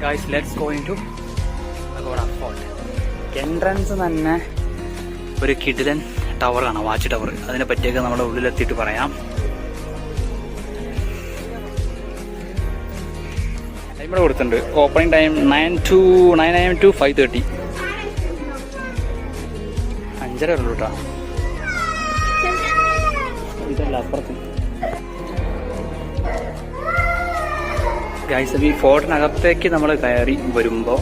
Guys let's going to Aguada fort. Entrance തന്നെ ഒരു കിടിലൻ ടവറാണ്, വാച്ച് ടവർ. അതിനെ പറ്റിയൊക്കെ നമ്മുടെ ഉള്ളിലെത്തിയിട്ട് പറയാം. ഇവിടെ കൊടുത്തിട്ടുണ്ട് ഓപ്പണിംഗ് ടൈം 9 AM to 5:30. 5:30 ഉള്ളൂ കേട്ടോ. ഇതല്ല അപ്പുറത്ത്. ഗൈസ് ഈ ഫോർട്ടിനകത്തേക്ക് നമ്മൾ കയറി വരുമ്പോൾ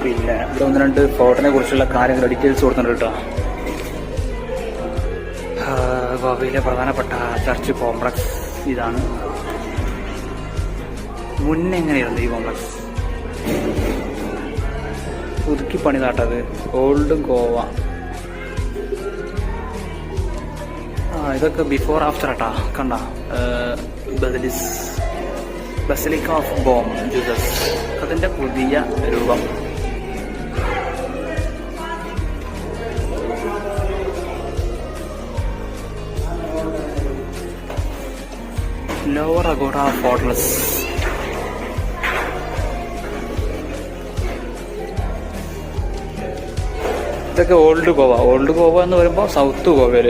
പിന്നെ ഇവിടെ 1-2 ഫോർട്ടിനെ കുറിച്ചുള്ള കാര്യങ്ങൾ ഡീറ്റെയിൽസ് കൊടുക്കുന്നുണ്ട് കേട്ടോ. ഗോവയിലെ പ്രധാനപ്പെട്ട ചർച്ച് കോംപ്ലക്സ് ഇതാണ്. മുന്നേ എങ്ങനെയായിരുന്നു ഈ കോംപ്ലക്സ്? പുതുക്കി പണിതാട്ടത് ഓൾഡ് ഗോവ. ഇതൊക്കെ ബിഫോർ ആഫ്റ്റർ ആട്ടാ. കണ്ട ബസിലിക്ക ഓഫ് ബോം ജീസസ്, അതിന്റെ പുതിയ രൂപം. ലോവർ അഗോഡ ഫോർട്ട്ലെസ്. ഇതൊക്കെ ഓൾഡ് ഗോവ. ഓൾഡ് ഗോവ എന്ന് പറയുമ്പോൾ സൗത്ത് ഗോവയിൽ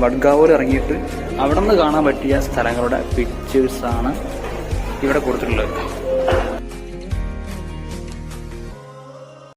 മഡ്ഗാവൂർ ഇറങ്ങിയിട്ട് അവിടെ നിന്ന് കാണാൻ പറ്റിയ സ്ഥലങ്ങളുടെ പിക്ചേഴ്സാണ് ഇവിടെ കൊടുത്തിട്ടുള്ളത്.